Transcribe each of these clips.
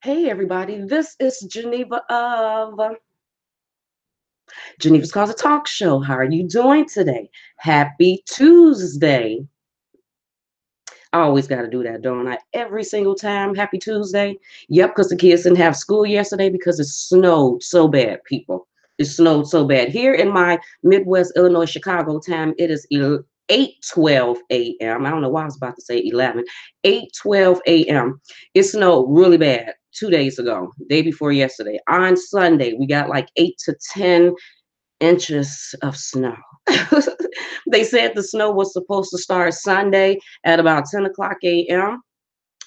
Hey everybody, this is Geneva of Geneva's Closet Talk Show. How are you doing today? Happy Tuesday. I always got to do that, don't I? Every single time. Happy Tuesday. Yep, because the kids didn't have school yesterday because it snowed so bad, people. It snowed so bad. Here in my Midwest, Illinois, Chicago time, it is 8:12 a.m. I don't know why I was about to say 11. 8:12 a.m. It snowed really bad 2 days ago, day before yesterday. On Sunday, we got like 8 to 10 inches of snow. They said the snow was supposed to start Sunday at about 10 o'clock a.m.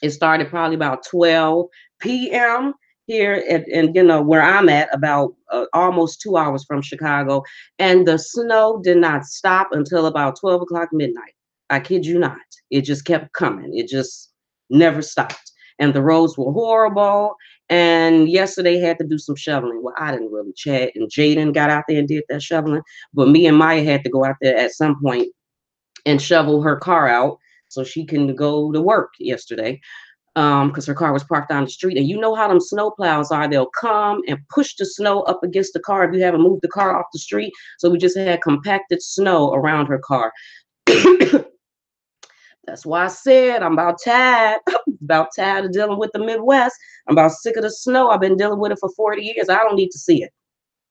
It started probably about 12 p.m. here and where I'm at, about almost 2 hours from Chicago. And the snow did not stop until about 12 o'clock midnight. I kid you not. It just kept coming. It just never stopped. And the roads were horrible. And yesterday had to do some shoveling. Well, I didn't really chat, and Jaden got out there and did that shoveling. But me and Maya had to go out there at some point and shovel her car out so she can go to work yesterday, because her car was parked down the street. And you know how them snow plows are. They'll come and push the snow up against the car if you haven't moved the car off the street. So we just had compacted snow around her car. That's why I said I'm about tired. About tired of dealing with the Midwest. I'm about sick of the snow. I've been dealing with it for 40 years. I don't need to see it.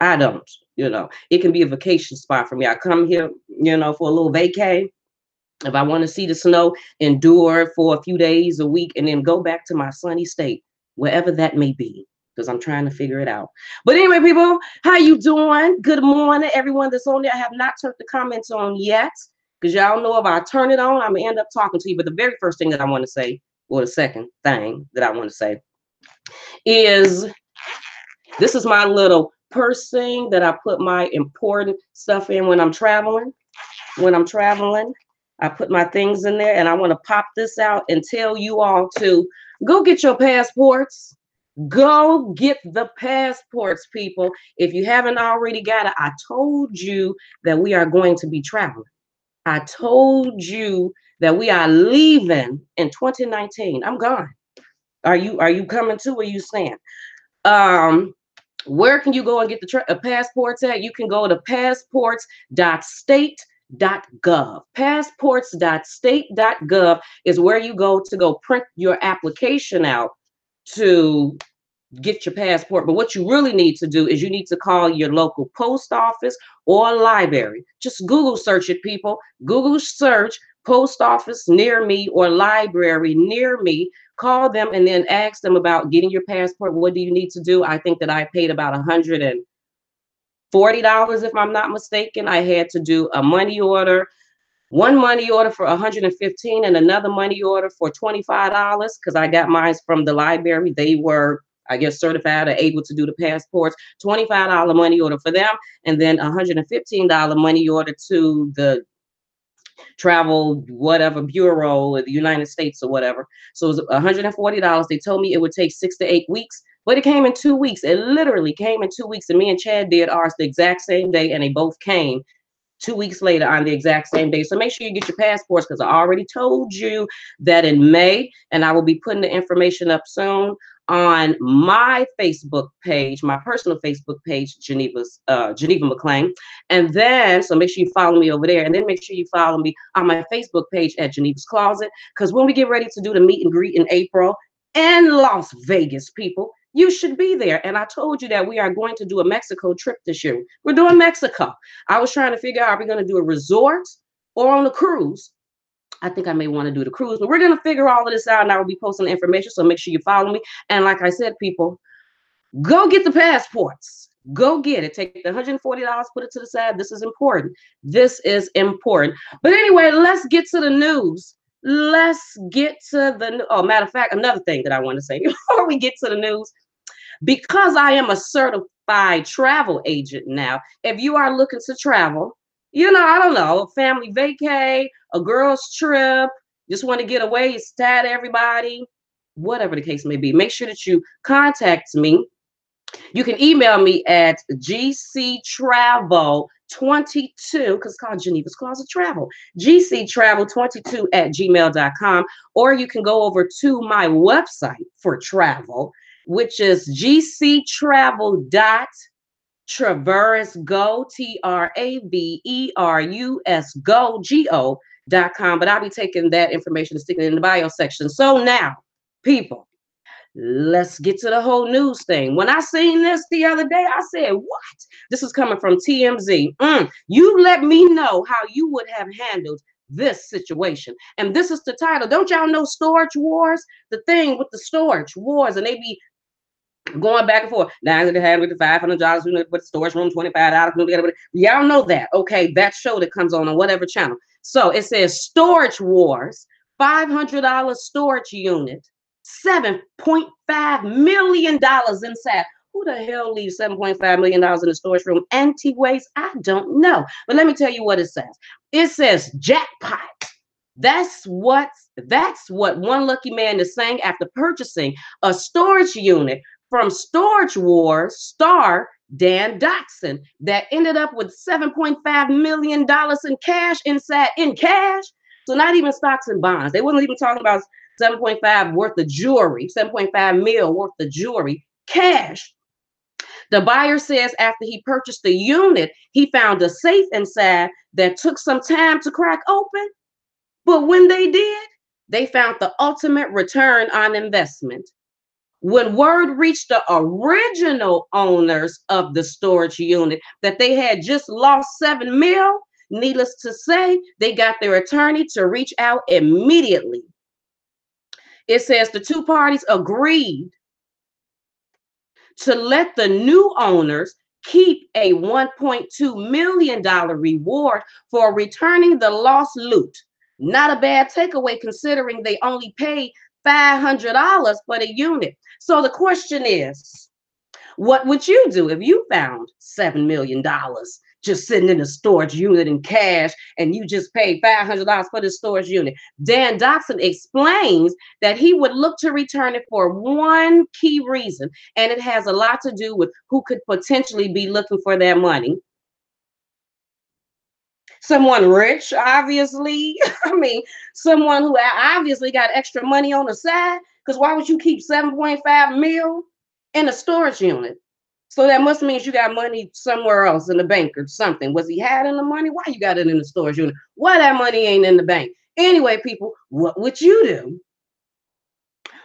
I don't. It can be a vacation spot for me. I come here, for a little vacay. If I want to see the snow, endure it for a few days, a week, and then go back to my sunny state, wherever that may be, because I'm trying to figure it out. But anyway, people, how you doing? Good morning, everyone that's on there. I have not turned the comments on yet, because y'all know if I turn it on, I'm going to end up talking to you. But the very first thing that I want to say, or the second thing that I want to say, is this is my little purse thing that I put my important stuff in when I'm traveling. I put my things in there, and I want to pop this out and tell you all to go get your passports. Go get the passports, people. If you haven't already got it, I told you that we are going to be traveling. I told you that we are leaving in 2019. I'm gone. Are you coming too, or you staying? Where can you go and get the passports at? You can go to passports.state.gov. Passports.state.gov is where you go to go print your application out to get your passport. But what you really need to do is you need to call your local post office or library. Just Google search it, people. Google search post office near me or library near me. Call them and then ask them about getting your passport. What do you need to do? I think that I paid about $140, if I'm not mistaken. I had to do a money order. One money order for $115 and another money order for $25, because I got mine from the library. They were, I guess, certified or able to do the passports. $25 money order for them, and then $115 money order to the travel whatever bureau of the United States or whatever. So it was $140. They told me it would take 6 to 8 weeks, but it came in 2 weeks. It literally came in 2 weeks, and me and Chad did ours the exact same day, and they both came 2 weeks later on the exact same day. So make sure you get your passports, because I already told you that in May, and I will be putting the information up soon on my Facebook page, my personal Facebook page, Geneva McClain. And then, so make sure you follow me over there, and then make sure you follow me on my Facebook page at Geneva's Closet, because when we get ready to do the meet and greet in April in Las Vegas, people, you should be there. And I told you that we are going to do a Mexico trip this year. We're doing Mexico. I was trying to figure out, are we going to do a resort or on a cruise? I think I may want to do the cruise, but we're going to figure all of this out, and I will be posting the information. So make sure you follow me. And like I said, people, go get the passports. Go get it. Take the $140, put it to the side. This is important. This is important. But anyway, let's get to the news. Let's get to the, oh, matter of fact, another thing that I want to say before we get to the news, because I am a certified travel agent now, if you are looking to travel, I don't know, a family vacay, a girl's trip, just want to get away, you're tired of everybody, whatever the case may be, make sure that you contact me. You can email me at GCTRAVEL22, because it's called Geneva's Closet Travel, GCTRAVEL22 at gmail.com, or you can go over to my website for travel, which is GCTRAVEL.Traverse Go, TRAVERUS Go.com. But I'll be taking that information and sticking it in the bio section. So now, people, let's get to the whole news thing. When I seen this the other day, I said, what? This is coming from TMZ. You let me know how you would have handled this situation. And this is the title. Don't y'all know Storage Wars? The thing with the storage wars, and they be going back and forth. Now they had with the $500, we know put storage room, $25. Y'all know that. Okay, that show that comes on whatever channel. So it says Storage Wars, $500 storage unit, $7.5 million inside. Who the hell leaves $7.5 million in the storage room? Antique waste? I don't know. But let me tell you what it says. It says jackpot. That's what one lucky man is saying after purchasing a storage unit from Storage Wars star Dan Dotson that ended up with $7.5 million in cash inside, in cash. So not even stocks and bonds. They wasn't even talking about 7.5 worth of jewelry, 7.5 mil worth of jewelry, cash. The buyer says after he purchased the unit, he found a safe inside that took some time to crack open. But when they did, they found the ultimate return on investment. When word reached the original owners of the storage unit that they had just lost $7 million, needless to say, they got their attorney to reach out immediately. It says the two parties agreed to let the new owners keep a $1.2 million reward for returning the lost loot. Not a bad takeaway considering they only paid $500 for the unit. So the question is, what would you do if you found $7 million just sitting in a storage unit in cash and you just paid $500 for the storage unit? Dan Dotson explains that he would look to return it for one key reason, and it has a lot to do with who could potentially be looking for that money. Someone rich, obviously. I mean, someone who obviously got extra money on the side, because why would you keep 7.5 mil in a storage unit? So that must mean you got money somewhere else in the bank or something. Was he hiding the money? Why you got it in the storage unit? Why that money ain't in the bank? Anyway, people, what would you do?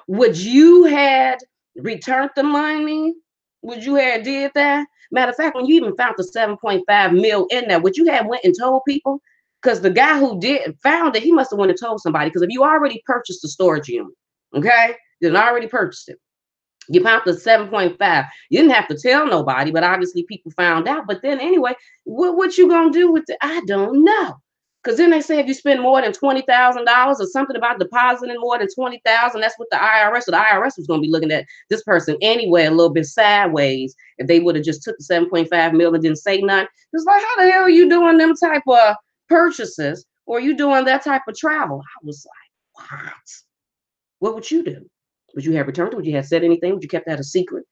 Would you had returned the money? Would you have did that? Matter of fact, when you even found the 7.5 mil in there, would you have went and told people? Because the guy who found it, he must have went and told somebody. Because if you already purchased the storage unit, okay, then already purchased it. You found the 7.5. You didn't have to tell nobody, but obviously people found out. But then anyway, what you gonna do with it? I don't know. Because then they say if you spend more than $20,000 or something about depositing more than $20,000, that's what the IRS, or the IRS was going to be looking at this person anyway a little bit sideways if they would have just took the 7.5 mil and didn't say nothing. It's like, how the hell are you doing them type of purchases, or you doing that type of travel? I was like, what? What would you do? Would you have returned it? Would you have said anything? Would you kept that a secret?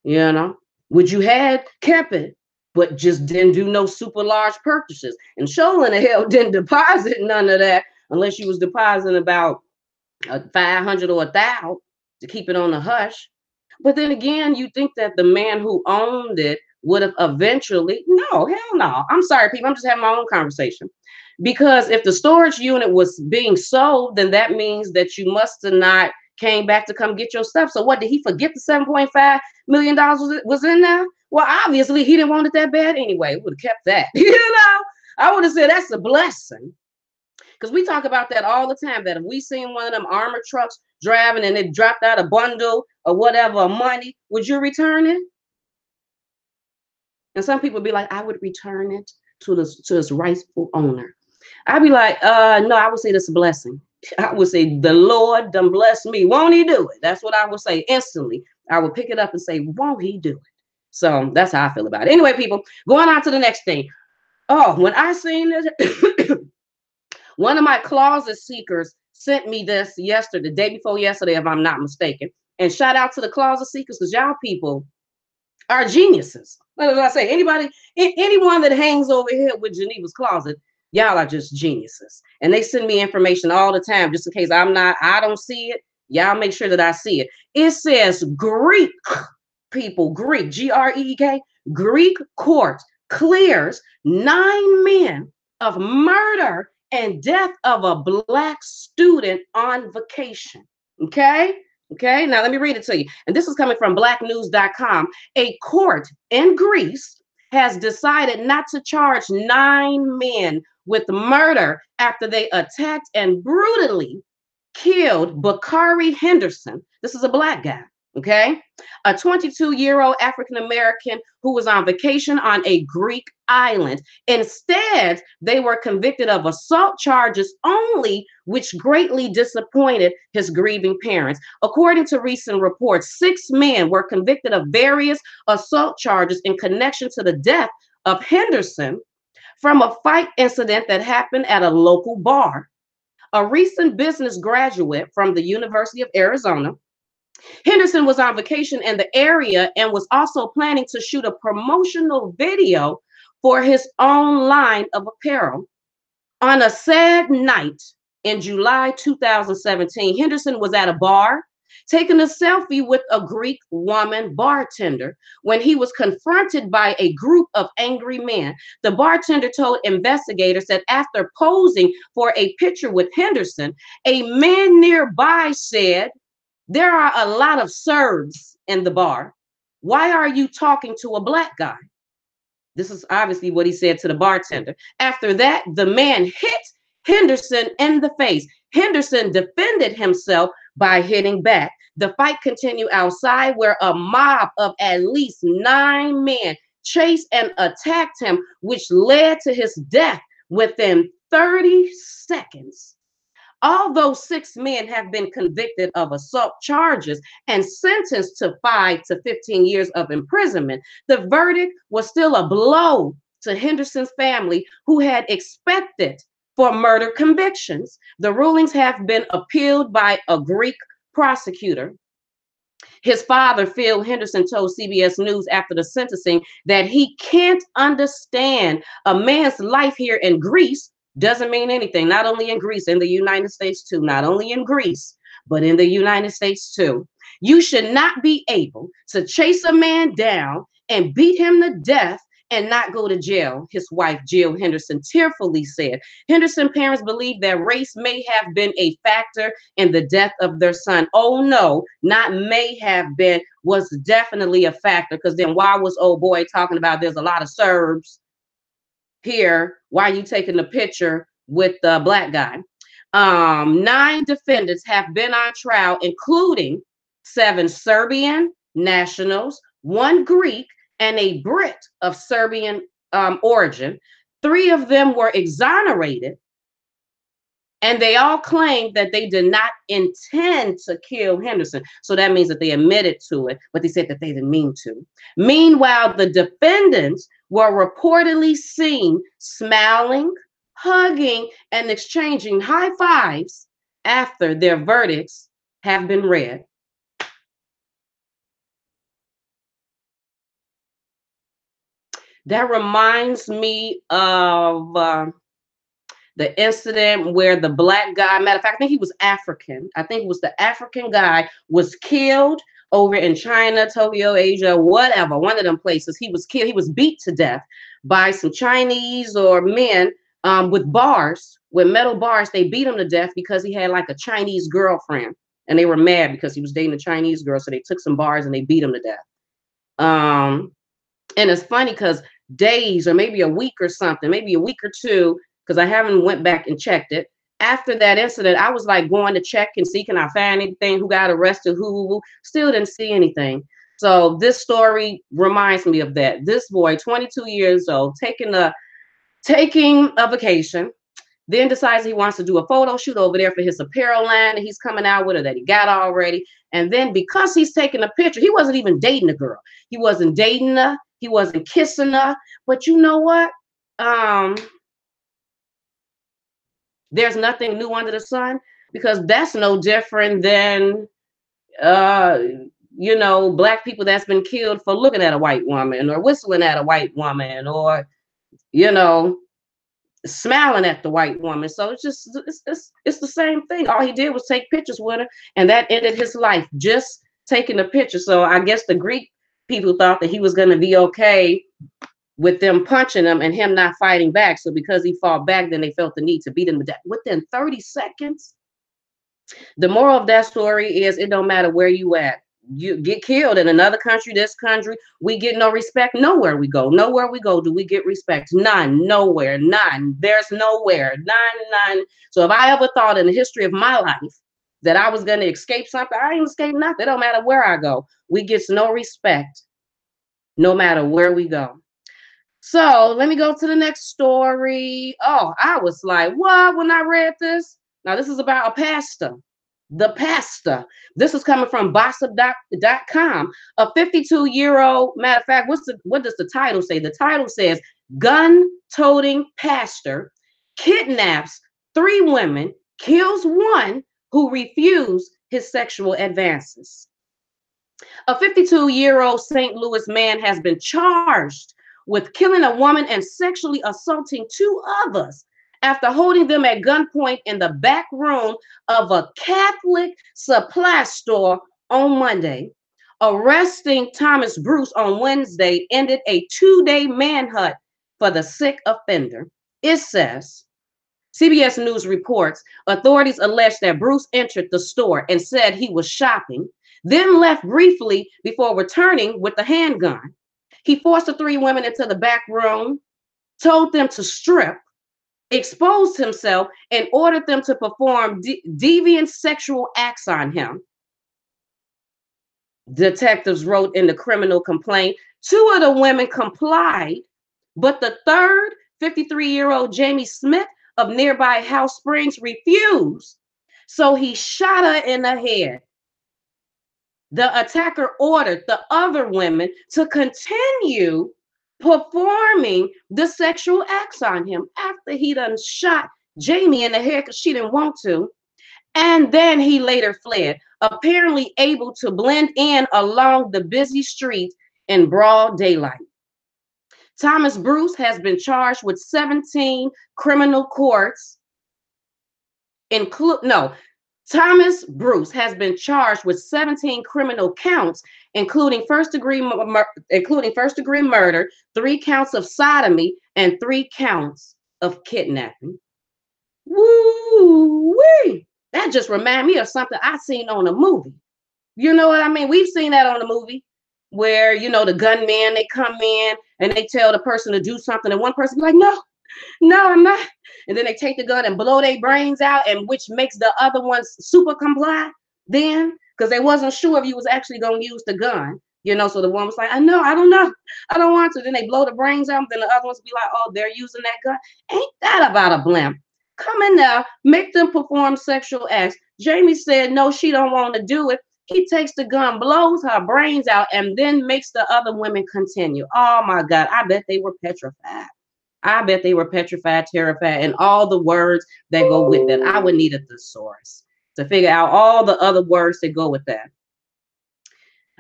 You know? Would you had kept it, but just didn't do no super large purchases? And sure in the hell didn't deposit none of that unless you was depositing about 500 or 1,000 to keep it on the hush. But then again, you think that the man who owned it would have eventually, no, hell no. I'm sorry, people, I'm just having my own conversation. Because if the storage unit was being sold, then that means that you must have not came back to come get your stuff. So what, did he forget the $7.5 million was in there? Well, obviously he didn't want it that bad anyway. Would have kept that. You know, I would have said that's a blessing. Because we talk about that all the time, that if we seen one of them armored trucks driving and it dropped out a bundle or whatever of money, would you return it? And some people be like, I would return it to its rightful owner. I'd be like, no, I would say that's a blessing. I would say the Lord done bless me. Won't he do it? That's what I would say instantly. I would pick it up and say, won't he do it? So that's how I feel about it. Anyway, people, going on to the next thing. Oh, when I seen this, one of my closet seekers sent me this yesterday, the day before yesterday, if I'm not mistaken. And shout out to the closet seekers, because y'all people are geniuses. What did I say? Anyone that hangs over here with Geneva's Closet, y'all are just geniuses. And they send me information all the time, just in case I don't see it. Y'all make sure that I see it. It says Greek people, Greek, Greek, Greek court clears 9 men of murder and death of a Black student on vacation. Okay? Okay, now let me read it to you. And this is coming from blacknews.com. A court in Greece has decided not to charge 9 men with murder after they attacked and brutally killed Bakari Henderson. This is a Black guy, okay? A 22-year-old African-American who was on vacation on a Greek island. Instead, they were convicted of assault charges only, which greatly disappointed his grieving parents. According to recent reports, 6 men were convicted of various assault charges in connection to the death of Henderson from a fight incident that happened at a local bar. A recent business graduate from the University of Arizona, Henderson was on vacation in the area and was also planning to shoot a promotional video for his own line of apparel. On a sad night in July 2017, Henderson was at a bar taking a selfie with a Greek woman bartender when he was confronted by a group of angry men. The bartender told investigators that after posing for a picture with Henderson, a man nearby said, "There are a lot of Serbs in the bar. Why are you talking to a Black guy?" This is obviously what he said to the bartender. After that, the man hit Henderson in the face. Henderson defended himself by hitting back. The fight continued outside where a mob of at least 9 men chased and attacked him, which led to his death within 30 seconds. Although 6 men have been convicted of assault charges and sentenced to 5 to 15 years of imprisonment, the verdict was still a blow to Henderson's family, who had expected for murder convictions. The rulings have been appealed by a Greek prosecutor. His father, Phil Henderson, told CBS News after the sentencing that he can't understand a man's life here in Greece doesn't mean anything, not only in Greece, in the United States too, not only in Greece, but in the United States too. You should not be able to chase a man down and beat him to death and not go to jail, his wife, Jill Henderson, tearfully said. Henderson parents believe that race may have been a factor in the death of their son. Oh no, not may have been, was definitely a factor, because then why was old boy talking about there's a lot of Serbs here? Why are you taking the picture with the Black guy? 9 defendants have been on trial, including 7 Serbian nationals, 1 Greek, and a Brit of Serbian origin. 3 of them were exonerated, and they all claimed that they did not intend to kill Henderson. So that means that they admitted to it, but they said that they didn't mean to. Meanwhile, the defendants were reportedly seen smiling, hugging, and exchanging high fives after their verdicts have been read. That reminds me of the incident where the Black guy, matter of fact, I think he was African. I think it was the African guy was killed over in China, Tokyo, Asia, whatever, one of them places. He was killed. He was beat to death by some Chinese or men with bars, with metal bars. They beat him to death because he had like a Chinese girlfriend, and they were mad because he was dating a Chinese girl. So they took some bars and they beat him to death. And it's funny because days or maybe a week or something, maybe a week or 2, because I haven't went back and checked it. After that incident, I was like going to check and see, can I find anything, who got arrested, who, still didn't see anything. So this story reminds me of that. This boy, 22 years old, taking a vacation, then decides he wants to do a photo shoot over there for his apparel line that he's coming out with, or that he got already. And then because he's taking a picture, he wasn't even dating a girl. He wasn't dating her. He wasn't kissing her. But you know what? There's nothing new under the sun, because that's no different than, Black people that's been killed for looking at a white woman or whistling at a white woman, or, smiling at the white woman. So it's just it's the same thing. All he did was take pictures with her, and that ended his life, just taking the picture. So I guess the Greek people thought that he was going to be okay with them punching him and him not fighting back. So because he fought back, then they felt the need to beat him to death within 30 seconds. The moral of that story is it don't matter where you at. You get killed in another country, this country, we get no respect. Nowhere we go. Nowhere we go do we get respect. None. Nowhere. None. There's nowhere. None. So if I ever thought in the history of my life that I was going to escape something, I ain't escape nothing. It don't matter where I go. We get no respect no matter where we go. So let me go to the next story. Oh, I was like, what when I read this? Now, this is about a pastor. The pastor. This is coming from Bossip.com. A 52-year-old, matter of fact, what does the title say? The title says, gun-toting pastor kidnaps 3 women, kills 1 who refused his sexual advances. A 52-year-old St. Louis man has been charged with killing a woman and sexually assaulting 2 others after holding them at gunpoint in the back room of a Catholic supply store on Monday. Arresting Thomas Bruce on Wednesday ended a 2-day manhunt for the sick offender. It says, CBS News reports, authorities allege that Bruce entered the store and said he was shopping, then left briefly before returning with the handgun. He forced the 3 women into the back room, told them to strip, exposed himself, and ordered them to perform deviant sexual acts on him. Detectives wrote in the criminal complaint. 2 of the women complied, but the third, 53-year-old Jamie Smith of nearby House Springs, refused. So he shot her in the head. The attacker ordered the other women to continue performing the sexual acts on him after he done shot Jamie in the head because she didn't want to. And then he later fled, apparently able to blend in along the busy street in broad daylight. Thomas Bruce has been charged with 17 criminal courts, Thomas Bruce has been charged with 17 criminal counts, including first-degree murder, 3 counts of sodomy, and 3 counts of kidnapping. Woo-wee! That just reminds me of something I seen on a movie. You know what I mean? We've seen that on a movie where, the gunmen, they come in and they tell the person to do something, and one person be like, no, I'm not. And then they take the gun and blow their brains out, and which makes the other ones super comply then, because they wasn't sure if you was actually going to use the gun, so the one was like, I don't know, I don't want to. Then they blow the brains out, then the other ones be like, oh, they're using that gun. Ain't that about a blimp? Come in there, make them perform sexual acts. Jamie said no, she don't want to do it. He takes the gun, blows her brains out, and then makes the other women continue. Oh my God, I bet they were petrified. I bet they were petrified, terrified, and all the words that go with it. I would need a thesaurus to figure out all the other words that go with that.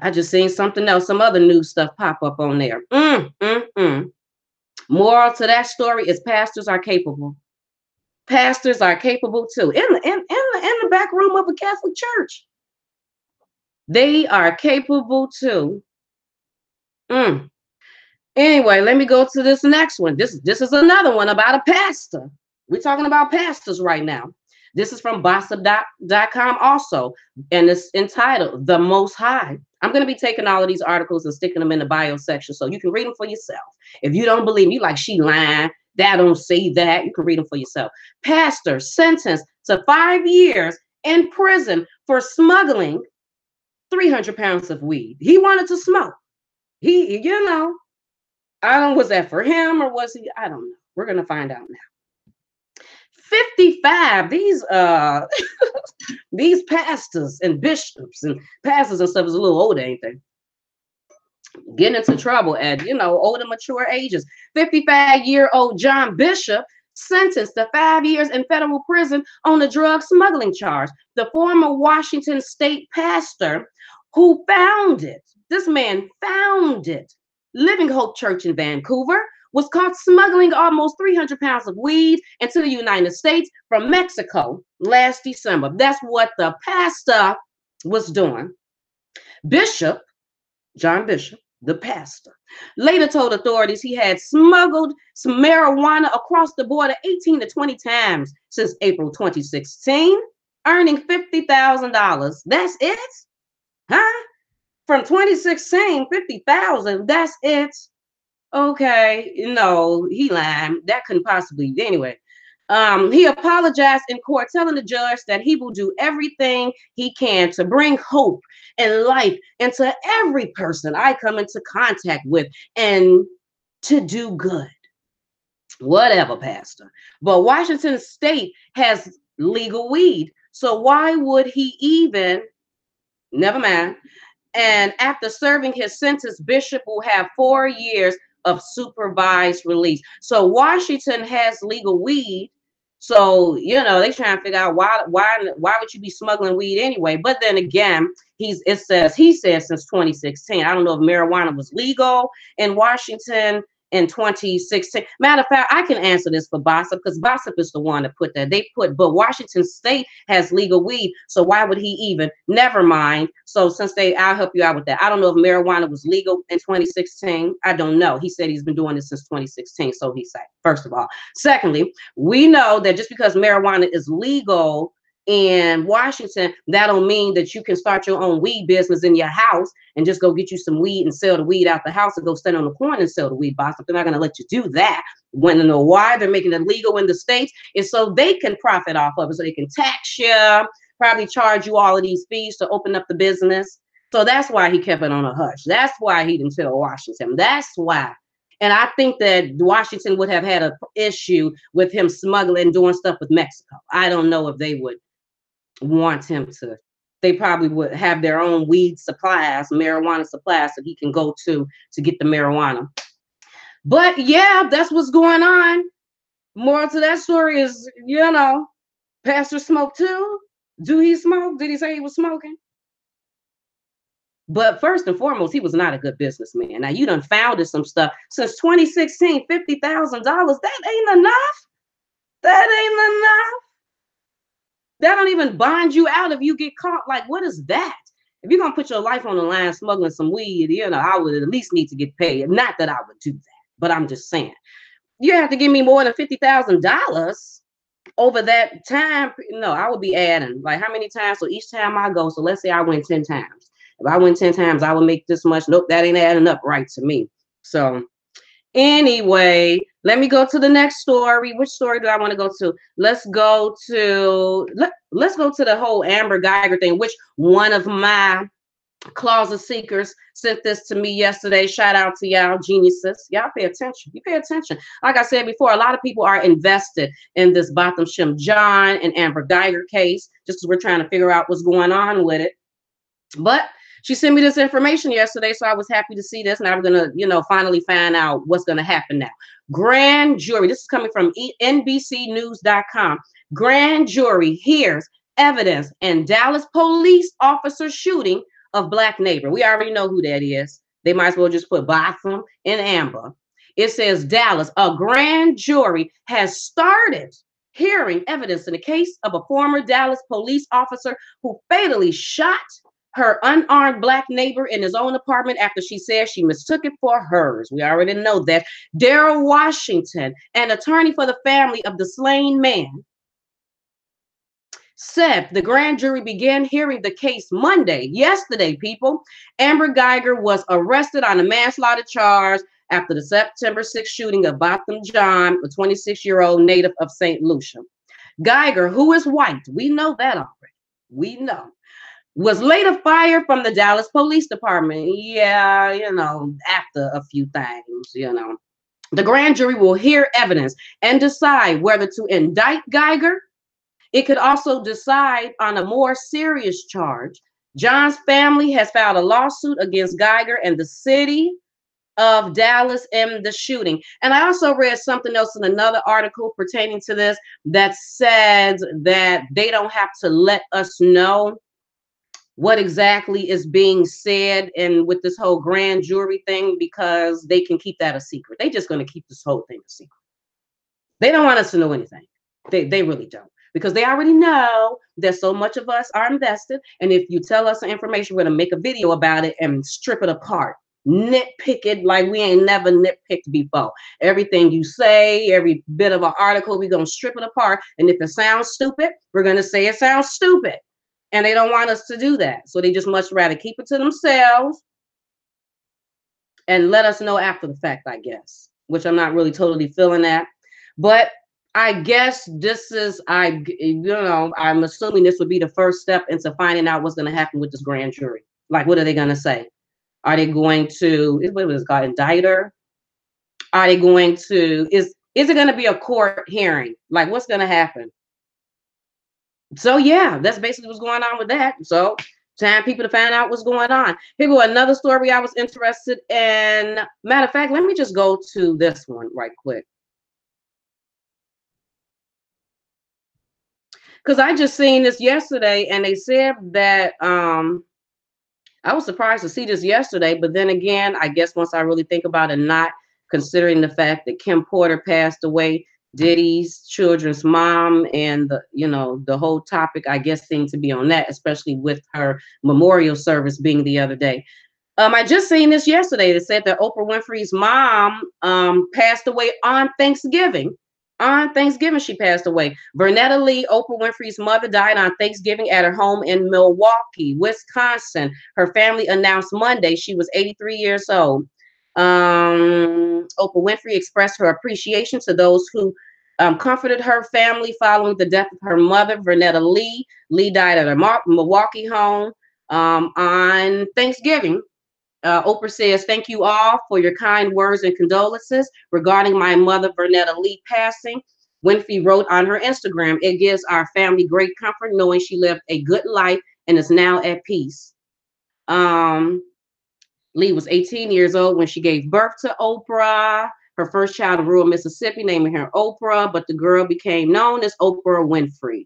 I just seen something else, some other new stuff pop up on there. Moral to that story is pastors are capable. Pastors are capable too. In the back room of a Catholic church. They are capable too. Anyway, let me go to this next one. This is another one about a pastor. We're talking about pastors right now. This is from Bossip.com also, and it's entitled The Most High. I'm going to be taking all of these articles and sticking them in the bio section so you can read them for yourself. If you don't believe me, like she lying, that don't say that, you can read them for yourself. Pastor sentenced to 5 years in prison for smuggling 300 pounds of weed. He wanted to smoke. Was that for him or was he? I don't know. We're going to find out now. 55, these pastors and bishops and pastors and stuff is a little older, ain't they? Getting into trouble at, older, mature ages. 55-year-old John Bishop sentenced to 5 years in federal prison on a drug smuggling charge. The former Washington state pastor who founded Living Hope Church in Vancouver was caught smuggling almost 300 pounds of weed into the United States from Mexico last December. That's what the pastor was doing. Bishop, John Bishop, the pastor, later told authorities he had smuggled some marijuana across the border 18 to 20 times since April 2016, earning $50,000. That's it? Huh? From 2016, 50,000, that's it? Okay, no, he lied. That couldn't possibly be. Anyway, he apologized in court, telling the judge that he will do everything he can to bring hope and life into every person I come into contact with and to do good. Whatever, Pastor. But Washington State has legal weed. So why would he even, never mind. And after serving his sentence, Bishop will have 4 years of supervised release. So Washington has legal weed. So, they trying to figure out why would you be smuggling weed anyway? But then again, he said since 2016. I don't know if marijuana was legal in Washington in 2016. Matter of fact, I can answer this for Bossip because Bossip is the one that put that. But Washington State has legal weed, so why would he even? Never mind. So I'll help you out with that. I don't know if marijuana was legal in 2016. I don't know. He said he's been doing this since 2016, so he said, first of all. Secondly, we know that just because marijuana is legal in Washington, that don't mean that you can start your own weed business in your house and just go get you some weed and sell the weed out the house and go stand on the corner and sell the weed, boss. They're not going to let you do that. Want to know why they're making it legal in the States? Is so they can profit off of it, so they can tax you, probably charge you all of these fees to open up the business. So that's why he kept it on a hush. That's why he didn't tell Washington. That's why. And I think that Washington would have had an issue with him smuggling, doing stuff with Mexico. I don't know if they would want him to. They probably would have their own weed supplies, marijuana supplies, that he can go to get the marijuana. But yeah, that's what's going on. Moral to that story is, Pastor smoked too. Do he smoke? Did he say he was smoking? But first and foremost, he was not a good businessman. Now, you done founded some stuff since 2016, $50,000. That ain't enough. That ain't enough. That don't even bond you out if you get caught. Like, what is that? If you're going to put your life on the line smuggling some weed, I would at least need to get paid. Not that I would do that, but I'm just saying. You have to give me more than $50,000 over that time. No, I would be adding. Like, how many times? So each time I go, so let's say I win 10 times. If I win 10 times, I would make this much. Nope, that ain't adding up right to me. So anyway, let me go to the next story. Which story do I want to go to? Let's go to the whole Amber Guyger thing, which one of my closet seekers sent this to me yesterday. Shout out to y'all geniuses. Y'all pay attention. You pay attention. Like I said before, a lot of people are invested in this Botham Shem John and Amber Guyger case, just because we're trying to figure out what's going on with it. But she sent me this information yesterday, so I was happy to see this, and I'm gonna, finally find out what's gonna happen now. Grand jury. This is coming from NBCnews.com. Grand jury hears evidence in Dallas police officer shooting of Black neighbor. We already know who that is. They might as well just put Botham and Amber. It says Dallas. A grand jury has started hearing evidence in the case of a former Dallas police officer who fatally shot her unarmed Black neighbor in his own apartment after she said she mistook it for hers. We already know that. Darrell Washington, an attorney for the family of the slain man, said the grand jury began hearing the case Monday. Yesterday, people. Amber Guyger was arrested on a manslaughter charge after the September 6th shooting of Botham John, a 26-year-old native of St. Lucia. Guyger, who is white, we know that already. We know. Was later fired from the Dallas Police Department. Yeah, after a few things, The grand jury will hear evidence and decide whether to indict Guyger. It could also decide on a more serious charge. John's family has filed a lawsuit against Guyger and the city of Dallas in the shooting. And I also read something else in another article pertaining to this that said that they don't have to let us know what exactly is being said and with this whole grand jury thing, because they can keep that a secret. They just going to keep this whole thing a secret. They don't want us to know anything. They really don't, because they already know that so much of us are invested. And if you tell us the information, we're going to make a video about it and strip it apart, nitpick it like we ain't never nitpicked before. Everything you say, every bit of an article, we're going to strip it apart. And if it sounds stupid, we're going to say it sounds stupid. And they don't want us to do that. So they just much rather keep it to themselves and let us know after the fact, I guess, which I'm not really totally feeling that. But I guess this is, I'm assuming this would be the first step into finding out what's going to happen with this grand jury. Like, what are they going to say? Are they going to, what was it called, indict her? Are they going to, is it going to be a court hearing? Like, what's going to happen? So yeah, that's basically what's going on with that. So time people to find out what's going on. Here go another story I was interested in. Matter of fact, let me just go to this one right quick, because I just seen this yesterday, and they said that I was surprised to see this yesterday, but then again, I guess once I really think about it, not considering the fact that Kim Porter passed away, Diddy's children's mom, and the whole topic, I guess, seemed to be on that, especially with her memorial service being the other day. I just seen this yesterday. That said that Oprah Winfrey's mom passed away on Thanksgiving. On Thanksgiving, she passed away. Vernetta Lee, Oprah Winfrey's mother, died on Thanksgiving at her home in Milwaukee, Wisconsin. Her family announced Monday she was 83 years old. Oprah Winfrey expressed her appreciation to those who comforted her family following the death of her mother, Vernetta Lee. Lee died at her Milwaukee home on Thanksgiving. Oprah says, "Thank you all for your kind words and condolences regarding my mother, Vernetta Lee, passing." Winfrey wrote on her Instagram, "It gives our family great comfort knowing she lived a good life and is now at peace." Lee was 18 years old when she gave birth to Oprah, her first child in rural Mississippi, naming her Oprah, but the girl became known as Oprah Winfrey.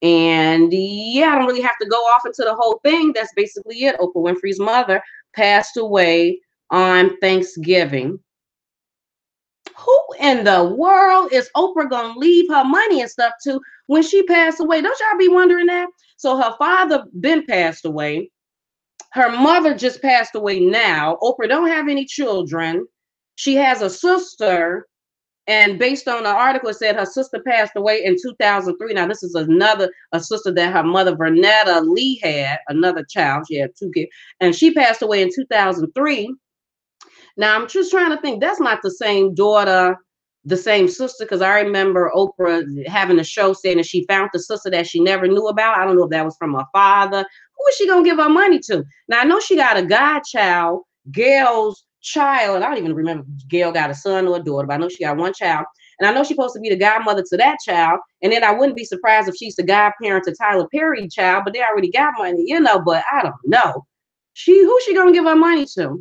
And yeah, I don't really have to go off into the whole thing. That's basically it. Oprah Winfrey's mother passed away on Thanksgiving. Who in the world is Oprah gonna leave her money and stuff to when she passed away? Don't y'all be wondering that? So her father then passed away. Her mother just passed away now. Oprah don't have any children. She has a sister. And based on the article, it said her sister passed away in 2003. Now, this is a sister that her mother, Vernetta Lee, had, another child. She had 2 kids. And she passed away in 2003. Now, I'm just trying to think. That's not the same daughter, the same sister, because I remember Oprah having a show saying that she found the sister that she never knew about. I don't know if that was from her father. Who is she going to give her money to? Now, I know she got a godchild, Gail's child, and I don't even remember if Gail got a son or a daughter, but I know she got one child, and I know she's supposed to be the godmother to that child. And then I wouldn't be surprised if she's the godparent to Tyler Perry's child, but they already got money, but I don't know. Who's she gonna give her money to?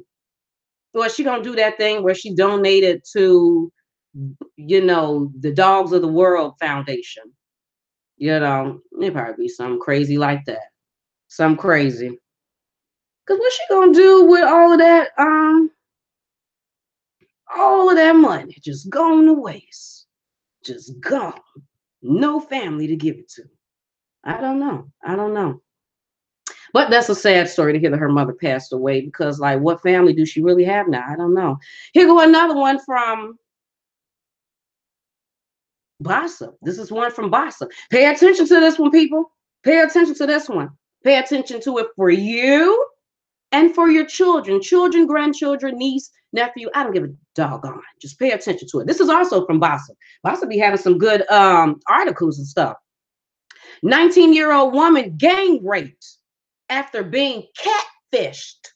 Or is she gonna do that thing where she donated to the Dogs of the World Foundation? It probably be something crazy like that. Something crazy. Because what's she gonna do with all of that money? Just gone to waste. Just gone. No family to give it to. I don't know. But that's a sad story to hear that her mother passed away, because like, what family do she really have now? I don't know. Here go another one from Bossa. This is one from Bossa. Pay attention to this one, people. Pay attention to this one. Pay attention to it for you and for your children, grandchildren, niece, nephew. I don't give a doggone. Just pay attention to it. This is also from Bossa. Bossa be having some good articles and stuff. 19-year-old woman gang raped after being catfished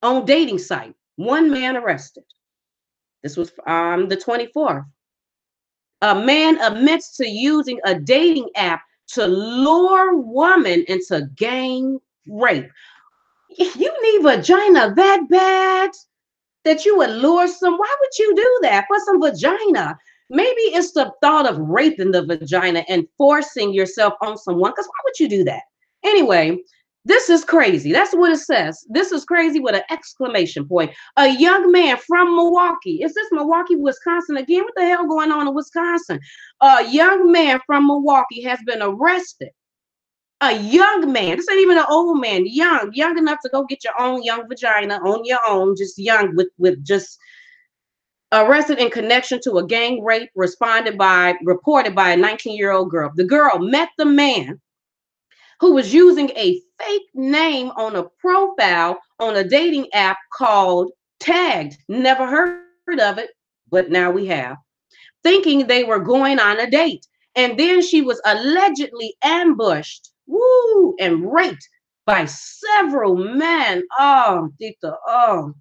on dating site. One man arrested. This was the 24th. A man admits to using a dating app to lure woman into gang rape. You need vagina that bad that you would lure why would you do that for some vagina? Maybe it's the thought of raping the vagina and forcing yourself on someone, because why would you do that? Anyway, this is crazy. That's what it says. This is crazy with an exclamation point. A young man from Milwaukee. Is this Milwaukee, Wisconsin again? What the hell going on in Wisconsin? A young man from Milwaukee has been arrested. A young man. This ain't even an old man. Young enough to go get your own young vagina on your own. Just young with just arrested in connection to a gang rape reported by a 19-year-old girl. The girl met the man who was using a fake name on a profile on a dating app called Tagged. Never heard of it, but now we have. Thinking they were going on a date. And then she was allegedly ambushed, and raped by several men. Oh, Dita, oh.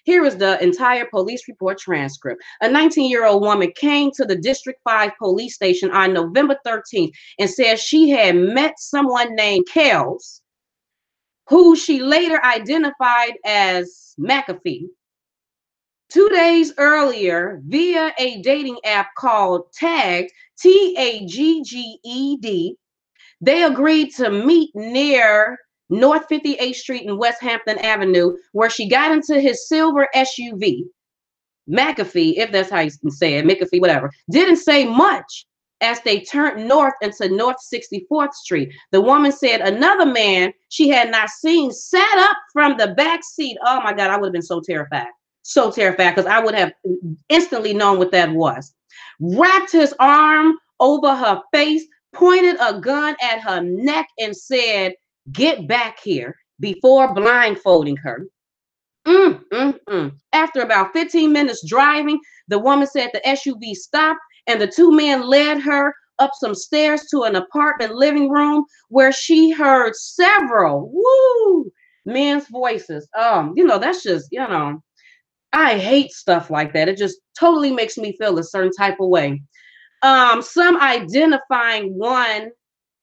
Here is the entire police report transcript. A 19-year-old woman came to the District 5 police station on November 13th and said she had met someone named Kels, who she later identified as McAfee. 2 days earlier, via a dating app called Tagged, Tagged, they agreed to meet near North 58th Street and West Hampton Avenue, where she got into his silver SUV. McAfee, if that's how you say it, McAfee, whatever, didn't say much as they turned north into North 64th Street. The woman said another man she had not seen sat up from the back seat. Oh my God, I would have been so terrified. So terrified, because I would have instantly known what that was. Wrapped his arm over her face, pointed a gun at her neck, and said, "Get back here," before blindfolding her. After about 15 minutes driving, the woman said the SUV stopped and the two men led her up some stairs to an apartment living room where she heard several men's voices. That's just, I hate stuff like that. It just totally makes me feel a certain type of way. Some identifying one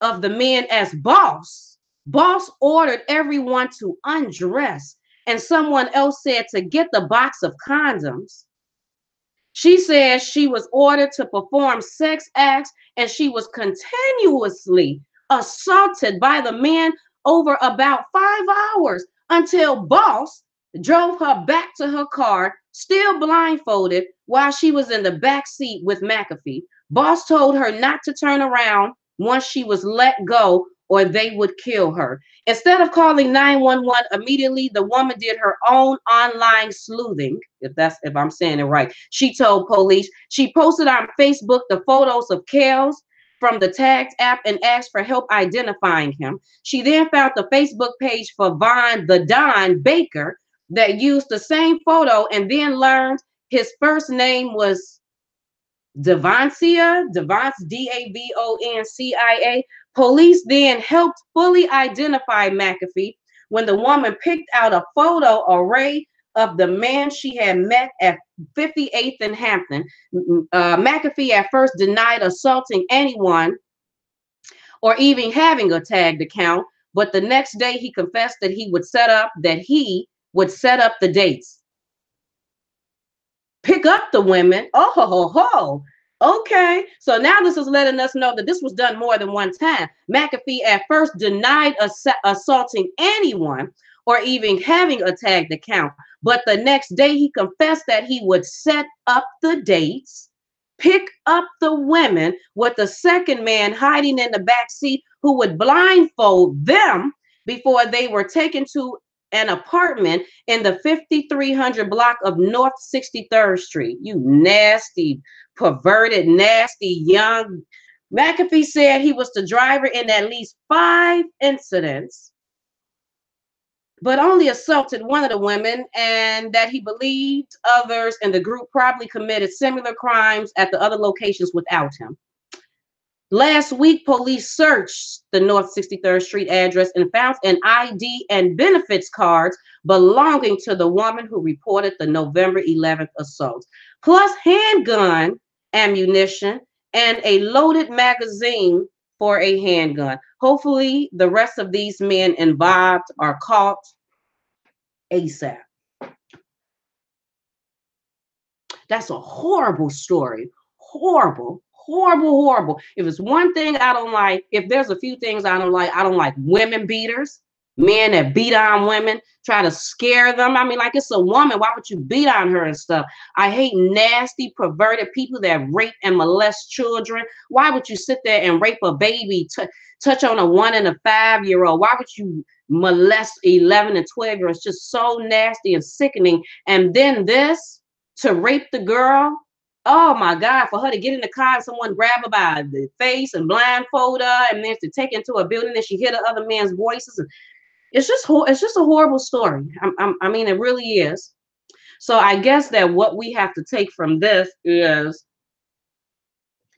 of the men as boss. Boss ordered everyone to undress, and someone else said to get the box of condoms. She says she was ordered to perform sex acts, and she was continuously assaulted by the men over about 5 hours until boss drove her back to her car, still blindfolded, while she was in the back seat with McAfee. Boss told her not to turn around once she was let go, or they would kill her. Instead of calling 911 immediately, the woman did her own online sleuthing, if I'm saying it right. She told police. She posted on Facebook the photos of Kels from the Tagged app and asked for help identifying him. She then found the Facebook page for Von the Don Baker that used the same photo, and then learned his first name was Devoncia, Davoncia. Police then helped fully identify McAfee when the woman picked out a photo array of the man she had met at 58th and Hampton. McAfee at first denied assaulting anyone or even having a tagged account, but the next day he confessed that he would set up the dates. Pick up the women. Oh. Okay, so now this is letting us know that this was done more than one time. McAfee at first denied assaulting anyone or even having a tagged account, but the next day he confessed that he would set up the dates, pick up the women, with the second man hiding in the back seat who would blindfold them before they were taken to an apartment in the 5300 block of North 63rd Street. You nasty, perverted, nasty young. McAfee said he was the driver in at least 5 incidents, but only assaulted one of the women, and that he believed others in the group probably committed similar crimes at the other locations without him. Last week, police searched the North 63rd Street address and found an ID and benefits cards belonging to the woman who reported the November 11th assault, plus handgun ammunition and a loaded magazine for a handgun. Hopefully, the rest of these men involved are caught ASAP. That's a horrible story. Horrible. horrible, horrible. If it's one thing I don't like, if there's a few things I don't like women beaters, men that beat on women, try to scare them. I mean, like, it's a woman. Why would you beat on her and stuff? I hate nasty, perverted people that rape and molest children. Why would you sit there and rape a baby, touch on a 1 and a 5-year-old? Why would you molest 11 and 12-year-olds? It's just so nasty and sickening. And then this, to rape the girl. Oh my God, for her to get in the car and someone grab her by the face and blindfold her, and then to take into a building and she hear the other man's voices. And it's just a horrible story. I mean, it really is. So I guess that what we have to take from this is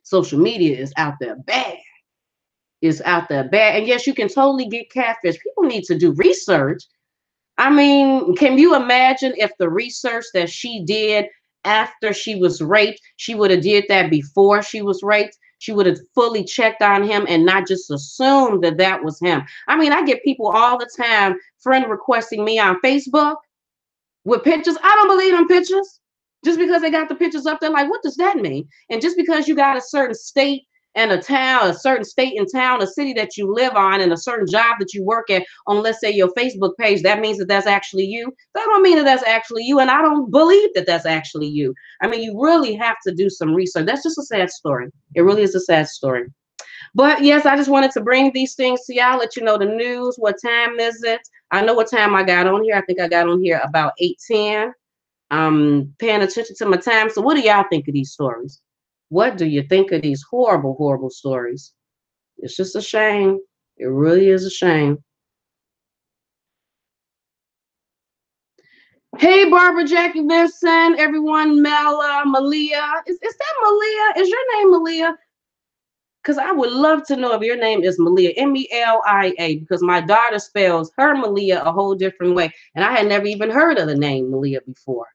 social media is out there bad. It's out there bad. And yes, you can totally get catfish. People need to do research. I mean, can you imagine if the research that she did after she was raped, she would have did that before she was raped? She would have fully checked on him and not just assumed that that was him. I mean, I get people all the time friend requesting me on Facebook with pictures. I don't believe them pictures. Just because they got the pictures up there, like, what does that mean? And just because you got a certain state and a town, a certain state and town, a city that you live on, and a certain job that you work at on, let's say, your Facebook page, that means that that's actually you. That don't mean that that's actually you, and I don't believe that that's actually you. I mean, you really have to do some research. That's just a sad story. It really is a sad story. But yes, I just wanted to bring these things to y'all, let you know the news. What time is it? I know what time I got on here. I think I got on here about 8:10. I'm paying attention to my time. So what do y'all think of these stories? What do you think of these horrible, horrible stories? It's just a shame. It really is a shame. Hey, Barbara, Jackie, Vincent, everyone, Mela, Malia. Is that Malia? Is your name Malia? Because I would love to know if your name is Malia, Melia, because my daughter spells her Malia a whole different way. And I had never even heard of the name Malia before.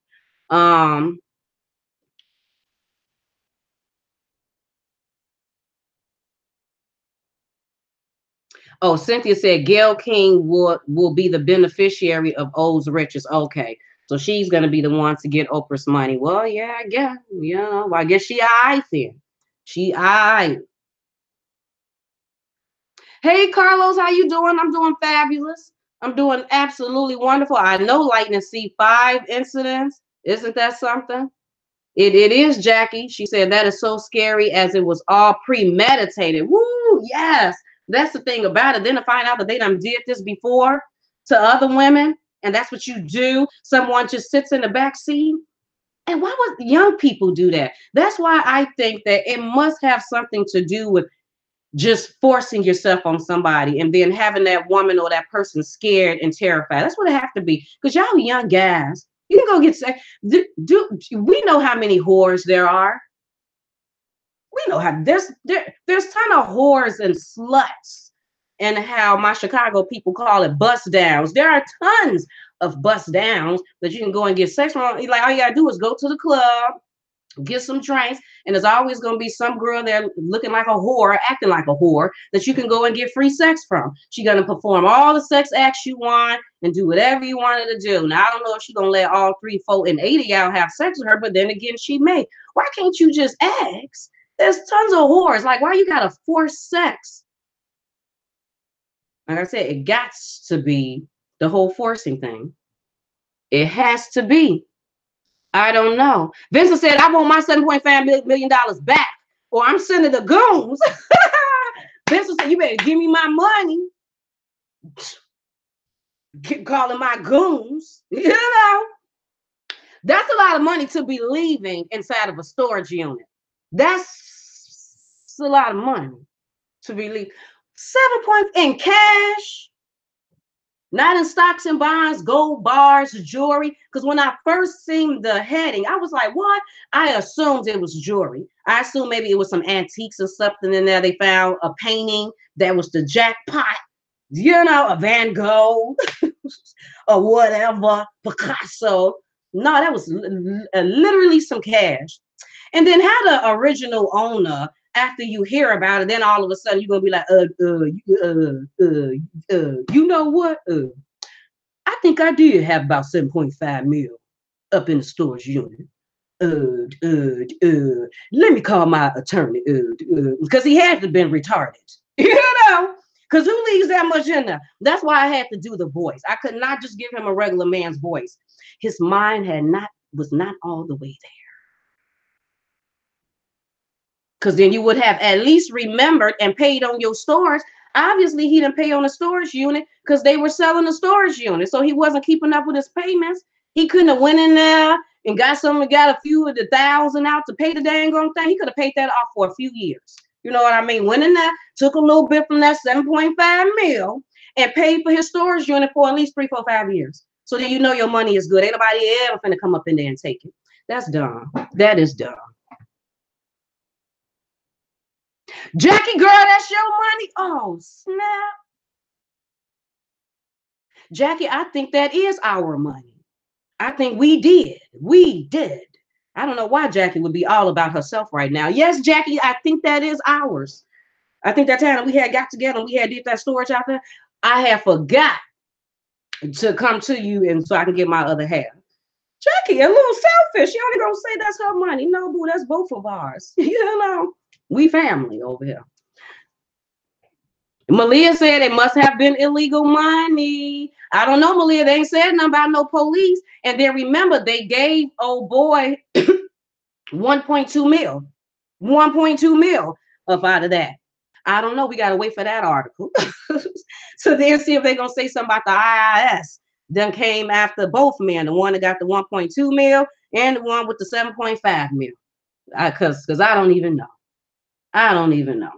Oh, Cynthia said Gail King will be the beneficiary of O's riches. Okay. So she's gonna be the one to get Oprah's money. Well, yeah, I guess. Yeah, well, I guess she alright then. She alright. Hey Carlos, how you doing? I'm doing fabulous. I'm doing absolutely wonderful. I know Lightning C5 incidents. Isn't that something? It is, Jackie. She said that is so scary as it was all premeditated. Woo, yes. That's the thing about it. Then to find out that they done did this before to other women, and that's what you do. Someone just sits in the back seat. And why would young people do that? That's why I think that it must have something to do with just forcing yourself on somebody and then having that woman or that person scared and terrified. That's what it have to be. Because y'all young guys, you can go get sex. We know how many whores there are. We know how there's ton of whores and sluts, and how my Chicago people call it bust downs. There are tons of bust downs that you can go and get sex from. Like, all you gotta do is go to the club, get some drinks, and there's always going to be some girl there looking like a whore, acting like a whore, that you can go and get free sex from. She's going to perform all the sex acts you want and do whatever you wanted to do. Now, I don't know if she's going to let all 3, 4, and 8 of y'all have sex with her, but then again, she may. Why can't you just ask? There's tons of whores. Like, why you got to force sex? Like I said, it got to be the whole forcing thing. It has to be. I don't know. Vincent said, I want my $7.5 million back, or I'm sending the goons. Vincent said, you better give me my money. Keep calling my goons. You know, that's a lot of money to be leaving inside of a storage unit. That's a lot of money to be leaving. 7 points in cash. Not in stocks and bonds, gold bars, jewelry. Because when I first seen the heading, I was like, what? I assumed it was jewelry. I assumed maybe it was some antiques or something in there. They found a painting that was the jackpot, you know, a Van Gogh or whatever, Picasso. No, that was literally some cash. And then how the original owner, after you hear about it, then all of a sudden you're gonna be like, you know what? I think I did have about 7.5 mil up in the storage unit. Let me call my attorney. Because he had to been retarded. Because who leaves that much in there? That's why I had to do the voice. I could not just give him a regular man's voice. His mind was not all the way there. Because then you would have at least remembered and paid on your storage. Obviously, he didn't pay on the storage unit because they were selling the storage unit. So he wasn't keeping up with his payments. He couldn't have went in there and got a few of the $1,000 out to pay the dang on thing. He could have paid that off for a few years. You know what I mean? Went in there, took a little bit from that 7.5 mil and paid for his storage unit for at least 3, 4, 5 years. So then you know your money is good. Ain't nobody ever finna come up in there and take it. That's dumb. That is dumb. Jackie, girl, that's your money. Oh, snap. Jackie, I think that is our money. I think we did. We did. I don't know why Jackie would be all about herself right now. Yes, Jackie, I think that is ours. I think that time we had got together and we had did that storage out there, I had forgot to come to you and so I can get my other half. Jackie, a little selfish. She only gonna say that's her money. No, boo, that's both of ours. You know, we family over here. Malia said it must have been illegal money. I don't know, Malia. They ain't said nothing about no police. And then remember, they gave old boy 1.2 mil. 1.2 mil up out of that. I don't know. We got to wait for that article. So then see if they're going to say something about the IRS. Then came after both men, the one that got the 1.2 mil and the one with the 7.5 mil. Because I don't even know. I don't even know.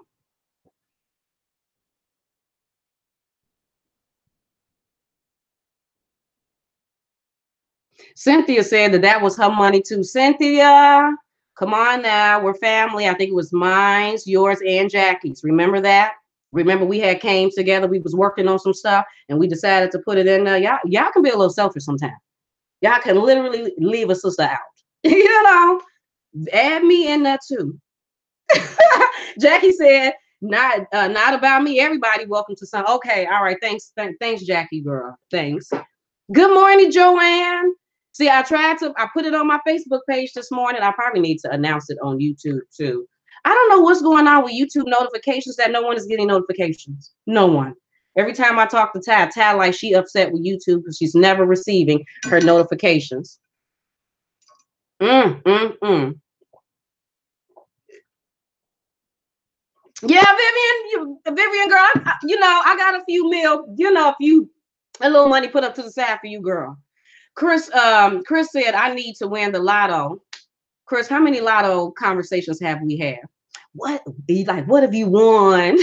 Cynthia said that was her money too. Cynthia, come on now. We're family. I think it was mine, yours, and Jackie's. Remember that? Remember we had came together. We was working on some stuff, and we decided to put it in there. Y'all can be a little selfish sometimes. Y'all can literally leave a sister out. You know, add me in there too. Jackie said, not about me. Everybody welcome to some. Okay, all right. Thanks, Jackie girl. Thanks. Good morning, Joanne. See, I put it on my Facebook page this morning. I probably need to announce it on YouTube too. I don't know what's going on with YouTube notifications that no one is getting notifications. No one. Every time I talk to Ty like she upset with YouTube because she's never receiving her notifications. Yeah, Vivian girl, I got a few mil, a little money put up to the side for you, girl. Chris said, I need to win the lotto. Chris, how many lotto conversations have we had? What have you won?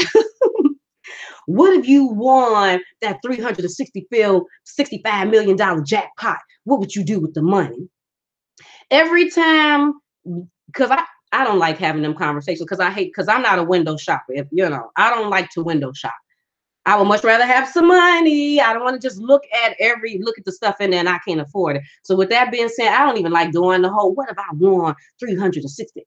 What if you won that $365 million jackpot? What would you do with the money? Every time, because I don't like having them conversations because I'm not a window shopper. I don't like to window shop. I would much rather have some money. I don't want to just look at the stuff in there and I can't afford it. So with that being said, I don't even like doing the whole, what if I won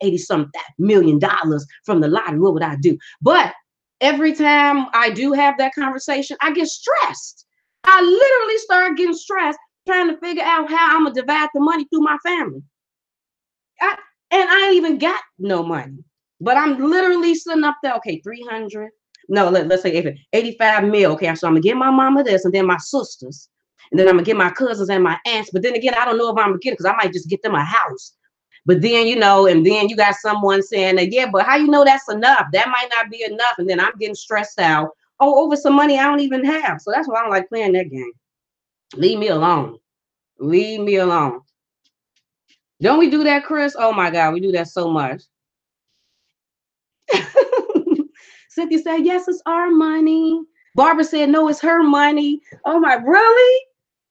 80 some million dollars from the lottery? What would I do? But every time I do have that conversation, I get stressed. I literally start getting stressed trying to figure out how I'm going to divide the money through my family. And I ain't even got no money, but I'm literally sitting up there, okay, 300. No, let's say 85 mil. Okay, so I'm gonna get my mama this, and then my sisters, and then I'm gonna get my cousins and my aunts. But then again, I don't know if I'm gonna get it because I might just get them a house. But then and then you got someone saying that, yeah, but how you know that's enough? That might not be enough, and then I'm getting stressed out. Oh, over some money I don't even have. So that's why I don't like playing that game. Leave me alone. Leave me alone. Don't we do that, Chris? Oh my God, we do that so much. Cynthia said, yes, it's our money. Barbara said, no, it's her money. Oh my, really?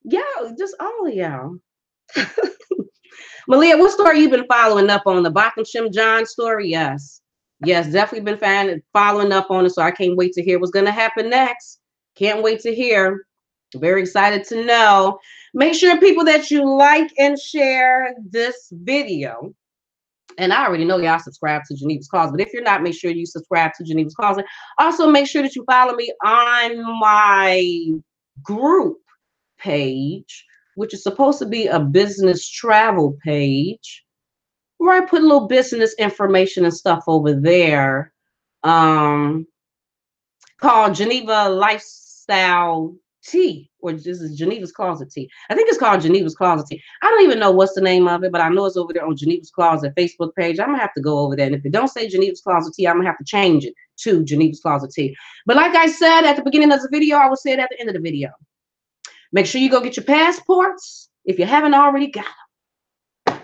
Yo, just all of y'all. Malia, what story you been following up on? The Bacham John story? Yes. Yes, definitely been following up on it. So I can't wait to hear what's going to happen next. Can't wait to hear. Very excited to know. Make sure, people, that you like and share this video. And I already know y'all subscribe to Geneva's Closet, but if you're not, make sure you subscribe to Geneva's Closet. Also, make sure that you follow me on my group page, which is supposed to be a business travel page. right, put a little business information and stuff over there. Um, Called Geneva Lifestyle Tea, or this is Geneva's Closet Tea. I think it's called Geneva's Closet Tea. I don't even know what's the name of it, but I know it's over there on Geneva's Closet Facebook page. I'm gonna have to go over there, and if it don't say Geneva's Closet Tea, I'm gonna have to change it to Geneva's Closet Tea. But like I said at the beginning of the video, I will say it at the end of the video. Make sure you go get your passports if you haven't already got them.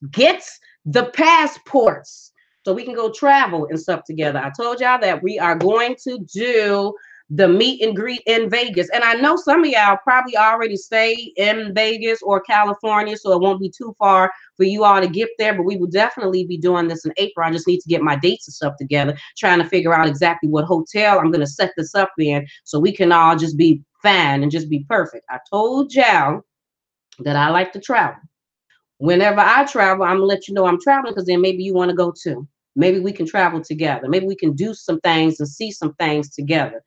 Get the passports so we can go travel and stuff together. I told y'all that we are going to do the meet and greet in Vegas. And I know some of y'all probably already stay in Vegas or California, so it won't be too far for you all to get there, but we will definitely be doing this in April. I just need to get my dates and stuff together, trying to figure out exactly what hotel I'm going to set this up in so we can all just be fine and just be perfect. I told y'all that I like to travel. Whenever I travel, I'm gonna let you know I'm traveling, because then maybe you want to go too. Maybe we can travel together. Maybe we can do some things and see some things together.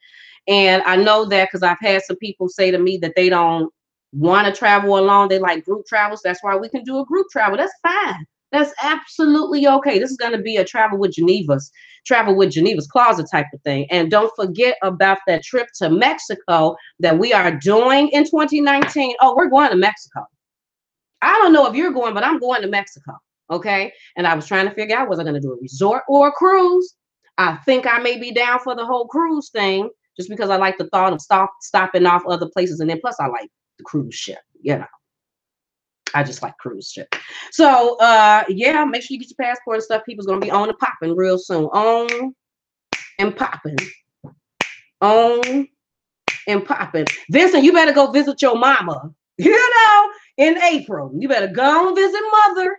And I know that because I've had some people say to me that they don't want to travel alone. They like group travels. That's why we can do a group travel. That's fine. That's absolutely okay. This is going to be a travel with Geneva's Closet type of thing. And don't forget about that trip to Mexico that we are doing in 2019. Oh, we're going to Mexico. I don't know if you're going, but I'm going to Mexico. Okay. And I was trying to figure out, was I going to do a resort or a cruise? I think I may be down for the whole cruise thing, just because I like the thought of stopping off other places. And then plus I like the cruise ship, you know. I just like cruise ship. So yeah, make sure you get your passport and stuff. People's gonna be on and popping real soon. On and popping. On and popping. Vincent, you better go visit your mama. You know, in April. You better go and visit mother.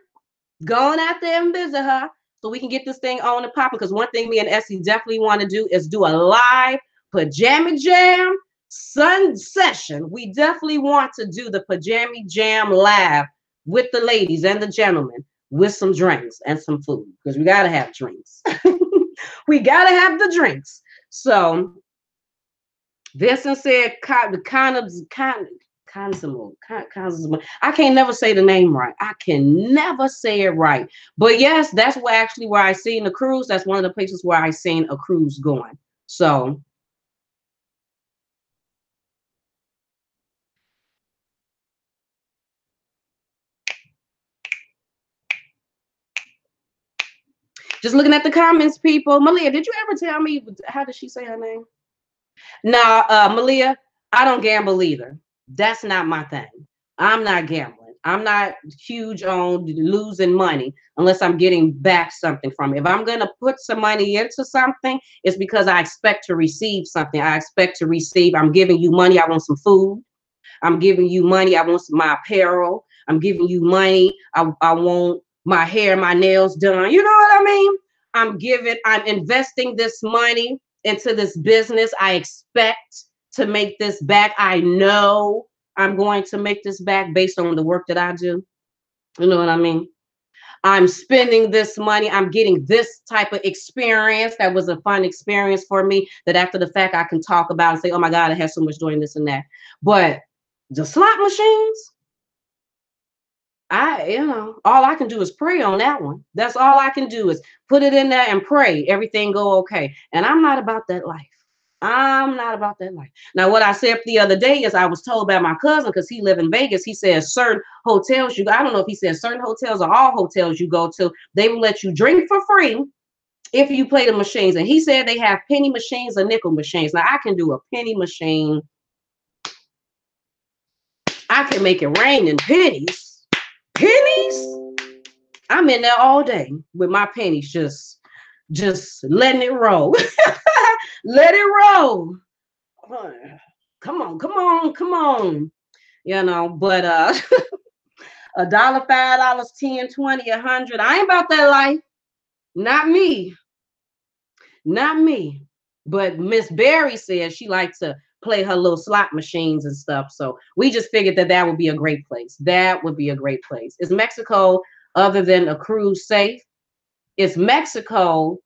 Go on out there and visit her so we can get this thing on and popping. Because one thing me and Essie definitely want to do is do a live pajama jam sun session. We definitely want to do the pajama jam live with the ladies and the gentlemen with some drinks and some food, because we got to have drinks. We got to have the drinks. So Vincent said I can't never say the name right. I can never say it right. But yes, that's where I seen the cruise. That's one of the places where I seen a cruise going. So just looking at the comments, people. Malia, did you ever tell me, how did she say her name? Now, Malia, I don't gamble either. That's not my thing. I'm not gambling. I'm not huge on losing money unless I'm getting back something from it. If I'm going to put some money into something, it's because I expect to receive something. I expect to receive, I'm giving you money, I want some food. I'm giving you money, I want my apparel. I'm giving you money, I want my hair, my nails done. You know what I mean? I'm investing this money into this business. I expect to make this back. I know I'm going to make this back based on the work that I do. You know what I mean? I'm spending this money. I'm getting this type of experience. That was a fun experience for me that after the fact I can talk about and say, oh my God, I had so much doing this and that. But the slot machines, all I can do is pray on that one. That's all I can do is put it in there and pray everything go okay. And I'm not about that life. I'm not about that life. Now, what I said the other day is I was told by my cousin, because he live in Vegas, he says certain hotels I don't know if he said certain hotels or all hotels you go to, they will let you drink for free if you play the machines. And he said they have penny machines or nickel machines. Now, I can do a penny machine. I can make it rain in pennies. Pennies? I'm in there all day with my pennies, just letting it roll. Let it roll. Come on. You know, but $1, $5, $10, $20, $100. I ain't about that life. Not me. But Miss Barry said she likes to play her little slot machines and stuff. So we just figured that would be a great place. That would be a great place. Is Mexico, other than a cruise, safe? Is Mexico,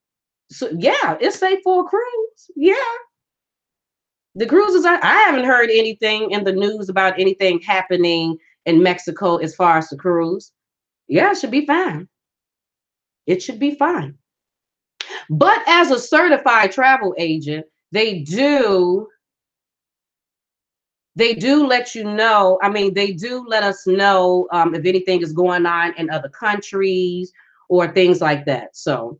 so yeah, it's safe for a cruise. Yeah. The cruises, I haven't heard anything in the news about anything happening in Mexico as far as the cruise. Yeah, it should be fine. It should be fine. But as a certified travel agent, they do let you know. I mean, they do let us know if anything is going on in other countries or things like that. So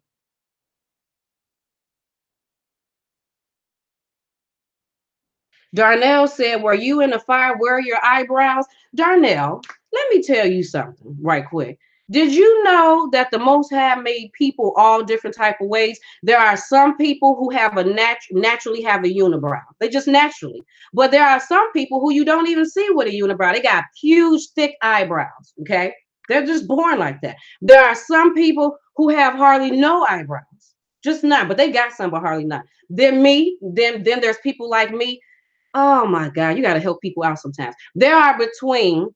Darnell said, "Were you in the fire? Where are your eyebrows?" Darnell, let me tell you something right quick. Did you know that the Most High made people all different type of ways? There are some people who have a naturally have a unibrow. They just naturally. But there are some people who you don't even see with a unibrow. They got huge, thick eyebrows. Okay, they're just born like that. There are some people who have hardly no eyebrows, just none. But they got some, but hardly none. Then me. Then there's people like me. Oh my God, you got to help people out sometimes. There are between,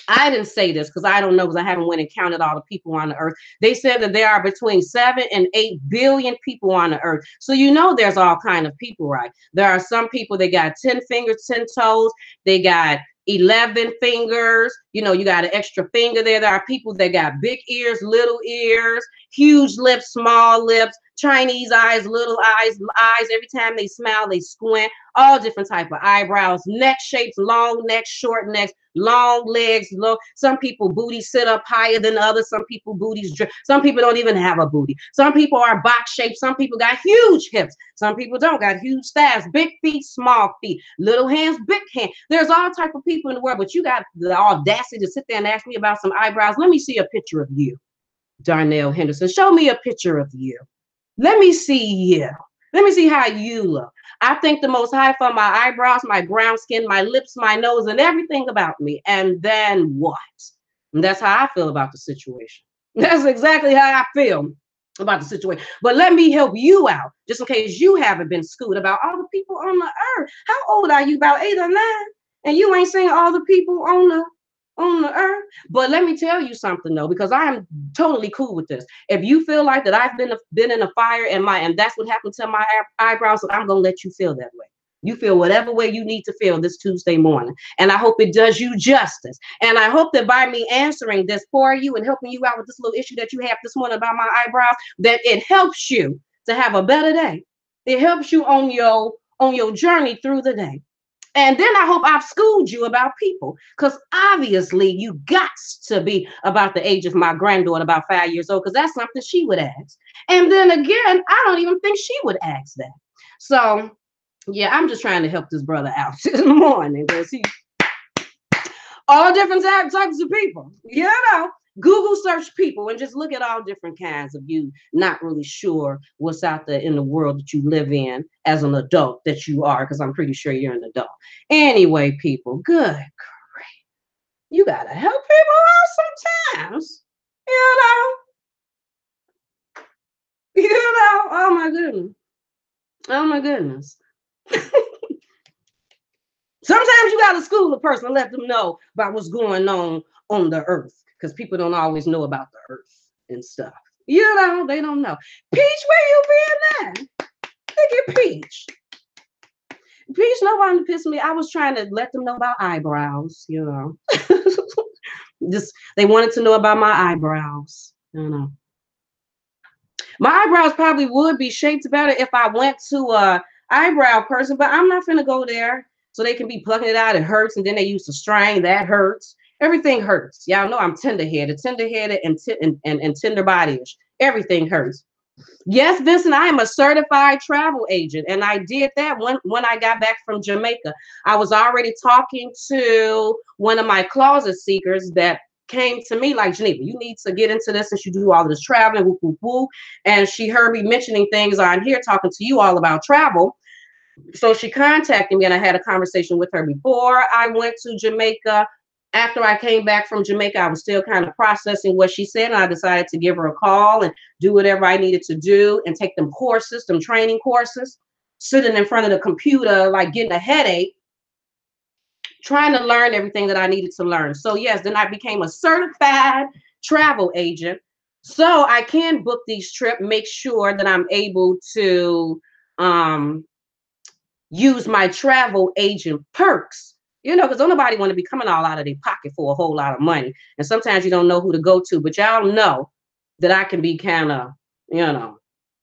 I didn't say this because I don't know because I haven't went and counted all the people on the earth. They said that there are between 7 and 8 billion people on the earth. So you know there's all kind of people, right? There are some people that got 10 fingers, 10 toes. They got 11 fingers. You know, you got an extra finger there. There are people that got big ears, little ears, huge lips, small lips, Chinese eyes, little eyes. Every time they smile, they squint. All different type of eyebrows, neck shapes, long necks, short necks, long legs, low. Some people booty sit up higher than others. Some people booties some people don't even have a booty. Some people are box shaped. Some people got huge hips. Some people don't got huge thighs, big feet, small feet, little hands, big hands. There's all type of people in the world, but you got the audacity to sit there and ask me about some eyebrows. Let me see a picture of you, Darnell Henderson. Show me a picture of you. Let me see you. Let me see how you look. I thank the Most High for my eyebrows, my brown skin, my lips, my nose, and everything about me. And then what? And that's how I feel about the situation. That's exactly how I feel about the situation. But let me help you out, just in case you haven't been schooled about all the people on the earth. How old are you? About 8 or 9? And you ain't seen all the people on the earth. But let me tell you something though, because I am totally cool with this. If you feel like that I've been in a fire and that's what happened to my eyebrows, I'm gonna let you feel that way. You feel whatever way you need to feel this Tuesday morning. And I hope it does you justice. And I hope that by me answering this for you and helping you out with this little issue that you have this morning about my eyebrows, that it helps you to have a better day. It helps you on your journey through the day. And then I hope I've schooled you about people, because obviously you got to be about the age of my granddaughter, about 5 years old, because that's something she would ask. And then again, I don't even think she would ask that. So yeah, I'm just trying to help this brother out this morning because he all different types of people. You know, Google search people and just look at all different kinds of you, not really sure what's out there in the world that you live in as an adult that you are, because I'm pretty sure you're an adult. Anyway, people, good. You gotta help people out sometimes. You know, oh my goodness. Oh my goodness. Sometimes you gotta school a person and let them know about what's going on the earth, because people don't always know about the earth and stuff. You know, they don't know. Peach, where you been at? Look at Peach. Peach, nobody pissed me. I was trying to let them know about eyebrows, you know. Just they wanted to know about my eyebrows, you know. My eyebrows probably would be shaped better if I went to a eyebrow person, but I'm not gonna go there so they can be plucking it out. It hurts, and then they use the string that hurts. Everything hurts. Y'all know I'm tender-headed, and tender bodyish. Everything hurts. Yes, Vincent, I am a certified travel agent, and I did that when I got back from Jamaica. I was already talking to one of my closet seekers that came to me like, Geneva, you need to get into this since you do all of this traveling, whoop, whoop, whoop. And she heard me mentioning things on here, talking to you all about travel. So she contacted me, and I had a conversation with her before I went to Jamaica. After I came back from Jamaica, I was still kind of processing what she said, and I decided to give her a call and do whatever I needed to do and take them courses, some training courses, sitting in front of the computer, like getting a headache, trying to learn everything that I needed to learn. So yes, then I became a certified travel agent. So I can book these trips, make sure that I'm able to use my travel agent perks, you know, because don't nobody want to be coming all out of their pocket for a whole lot of money. And sometimes you don't know who to go to, but y'all know that I can be kind of, you know,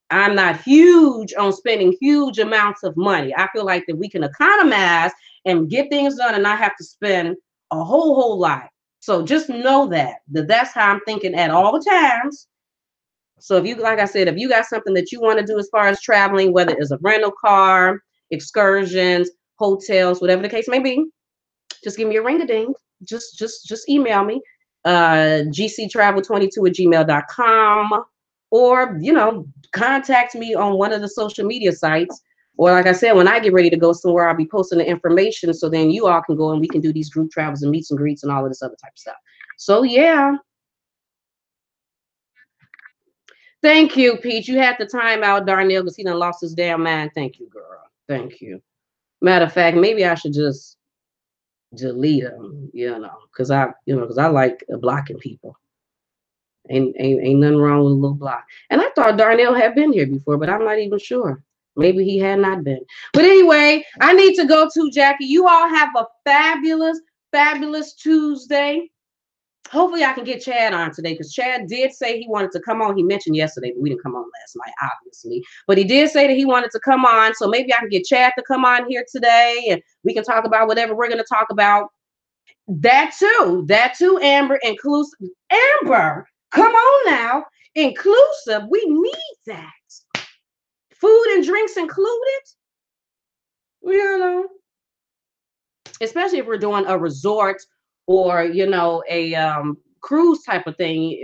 I'm not huge on spending huge amounts of money. I feel like that we can economize and get things done and not have to spend a whole lot. So just know that that's how I'm thinking at all the times. So if you, like I said, if you got something that you want to do as far as traveling, whether it's a rental car, excursions, hotels, whatever the case may be, just give me a ring a ding. Just email me, gctravel22@gmail.com, or contact me on one of the social media sites. Or like I said, when I get ready to go somewhere, I'll be posting the information so then you all can go and we can do these group travels and meets and greets and all of this other type of stuff. So yeah. Thank you, Pete. You had the time out, Darnell, because he done lost his damn mind. Thank you, girl. Thank you. Matter of fact, maybe I should just delete them, because I like blocking people. Ain't nothing wrong with a little block. And I thought Darnell had been here before, but I'm not even sure. Maybe he had not been. But anyway, I need to go to Jackie. You all have a fabulous, fabulous Tuesday. Hopefully I can get Chad on today because Chad did say he wanted to come on. He mentioned yesterday, but we didn't come on last night, obviously. But he did say that he wanted to come on. So maybe I can get Chad to come on here today and we can talk about whatever we're going to talk about. That too, Amber, inclusive. Amber, come on now. Inclusive. We need that. Food and drinks included. Especially if we're doing a resort or a cruise type of thing.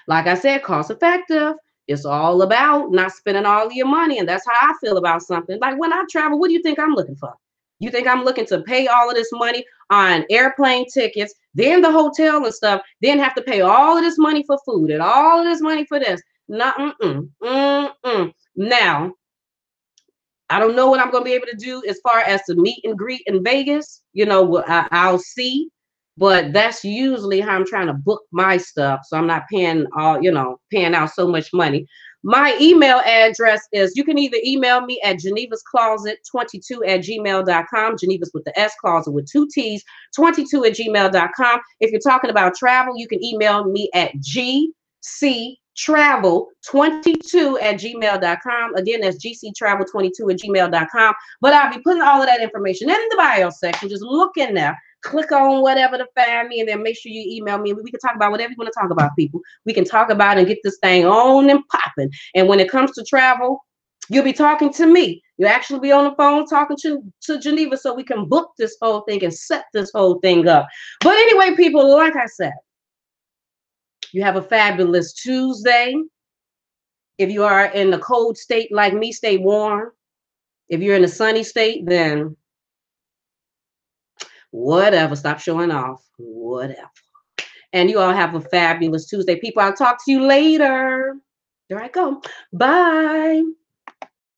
Like I said, cost effective. It's all about not spending all of your money, and that's how I feel about something. Like when I travel, what do you think I'm looking for? You think I'm looking to pay all of this money on airplane tickets, then the hotel and stuff, then have to pay all of this money for food and all of this money for this? No, Now, I don't know what I'm going to be able to do as far as the meet and greet in Vegas. I'll see, but that's usually how I'm trying to book my stuff. So I'm not paying out so much money. My email address is, you can either email me at Geneva's Closet 22@gmail.com. Geneva's with the S, Closet with 2 T's, 22@gmail.com. If you're talking about travel, you can email me at GCTRAVEL22@gmail.com. Again, that's GCTRAVEL22@gmail.com. But I'll be putting all of that information in the bio section. Just look in there. Click on whatever to find me, and then make sure you email me. We can talk about whatever you want to talk about, people. We can talk about and get this thing on and popping. And when it comes to travel, you'll be talking to me. You'll actually be on the phone talking to Geneva so we can book this whole thing and set this whole thing up. But anyway, people, like I said, you have a fabulous Tuesday. If you are in the cold state like me, stay warm. If you're in a sunny state, then whatever, stop showing off, whatever. And you all have a fabulous Tuesday. People, I'll talk to you later. There I go. Bye.